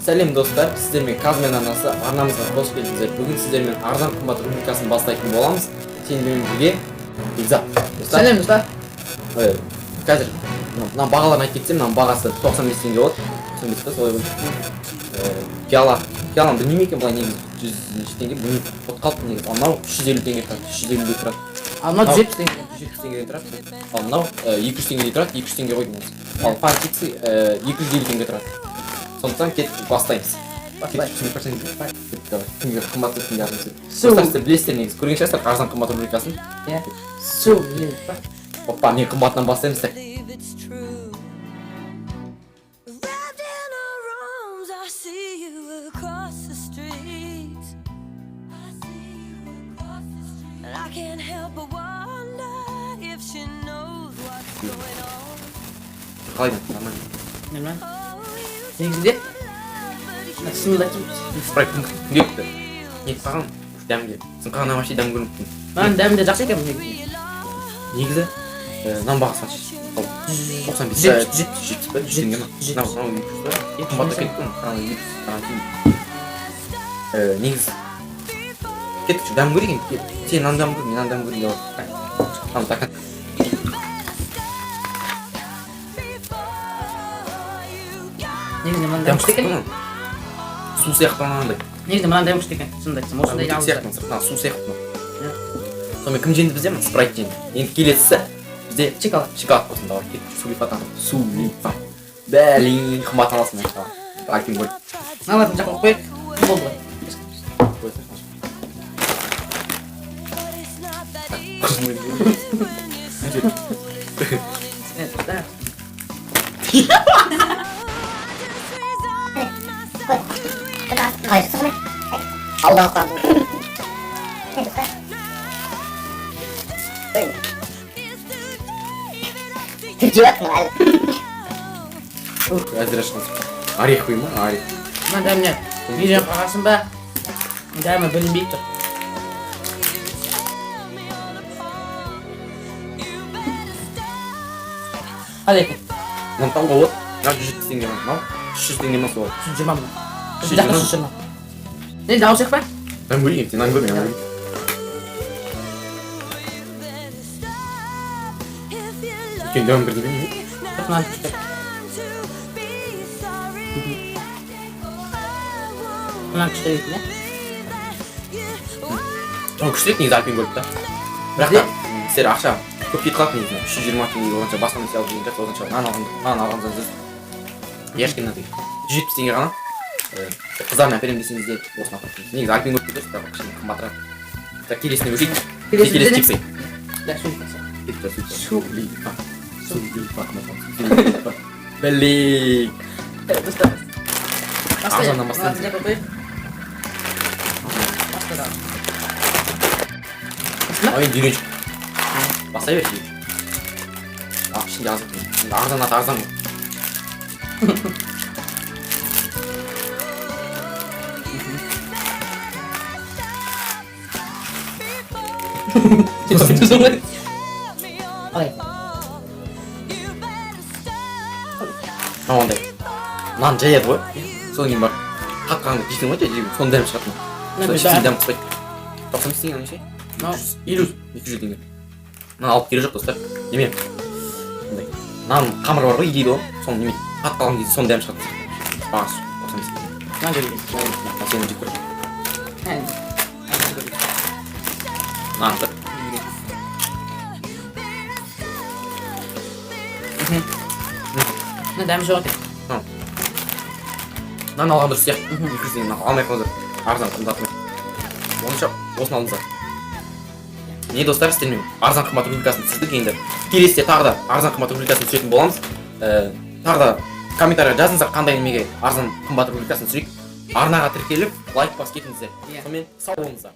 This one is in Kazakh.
Сәлем достар, сіздермен Казмен арнамызға қош келдіңіздер. Бүгін сіздермен арзан қымбат рубрикасын бастайтын боламыз. Сендермен бірге Бекзат. Сәлем достар. Қазір мына бағаларын айтып кетсем, мына бағасы 95 теңге болады. 95 та солай болды. Пиаланы білмеймін екен, былай негізі 100 теңге, бұны от қалыпты негізі. Ал мынау 350 теңге тұрады, 350 тұрады. Ал мынау 170 теңге. 170 теңгеден тұрады. Ал мынау 200 теңгеден тұрады, 200 теңге қойдым осы. Ал панчиксы 250 теңге тұрады. Сондықтан кетіп бастаймыз. Кімге қымбат өткен ярмысы. Достар, сіздер білесіздер негізі. Көрген шығарсыздар арзан қымбат рубрикасын. Опа, мен қымбаттан бастаймыз. Қалай мен? Нормально. Негізінде шынымды айтсам спрайт кімге өтті? Не қаған? Дәмге. Сен қаған вообще дәм көрмейтін. Маған дәмі де жақсы екен негізі. Нан бағасы қанша? 95 70 теңге ма? Мынау қымбатта кетті ме? Негізі кетіп дәм көрейін. Сен нан дәм көр, мен нан дәм көрейін деп отыр. Негізінде мынаны дәм күшті екен. Су сияқты анандай. Негізінде мынаны дәм күшті екен. Шынымды айтсам, осындай дәм сияқты. Су сияқты. Сонымен кім жеңді бізде ме? Спрайт жеңді. Енді келесісі бізде шоколад болсын. Давай кеттік. Сулифатан. Сулифат. Бәлін қымбат аласың. Айтын ғой. Алатын жаққа қойып, болды ғой. Hayır, sıkma. Allah Allah. Cevap mı abi? Әзір ашқансың. Орех қой ма? Орех. Мына дәміне берем қағасын ба? Дәмі білінбей тұр. Қалай екен? Мынау тауға болады. Мынау 170 теңге ма? Мынау 300 теңге ма солай? 120 мың. 120. Не, дауыс еқ па? Нан көрейін, сен нан көрейін. Екен дәуін бірдей бе не? Мынаны күшті. Мынаны күшті екен, не? Ол күшті екен, негізі альпен көріп та. Бірақ та, сіздер ақша көп кетіп қалады негізі. 320 теңге болғанша басқа нәрсе алып жүрген жақсы болғанша нан алғандан сіз ешкім мынандай 170 теңге ғана қыздарына әперемін десеңіз де осыны апарып беріңіз. Негізі альпен көріп кетесіз, бірақ кішкене қымбатырақ. Келесіне өшейік. Келесі чипсы. Да, Сулифат. Бәлек. Достар. Арзаннан бастаймыз. Ой, үйреншік. Басай берші. Ішінде арзан аты арзан ғой. Қалай? Ондай. Нан жаяды ғой. Содан кейін бар. Қатқанды жейтін ғой, соны дәм шығатын. Соны дәм қыспайды. 95 теңге неше? 200 теңге. Нан алып келе жоқ достар. Неме? Нан қамыр бар ғой, дейді ғой. Соны неме? Қатқалған кезде соны дәм шығатын. Бағасы 95 теңге. Нан көрейін. Сені жеп көрейін. Нан тұр. Мына дәмі жоқ екен. Нан алған дұрыс сияқты. 200 теңге алмай қойыңыздар. Арзан қымбатымен. Онша осыны алыңыздар. Не достар, істермен арзан қымбат рубрикасын түсірдік енді. Келесіде тағы да арзан қымбат рубрикасын түсіретін боламыз. Тағы да комментария жазыңыздар қандай немеге арзан қымбат рубрикасын түсірейік. Арнаға тіркеліп, лайк бас кетіңіздер. Сонымен сау болыңыздар.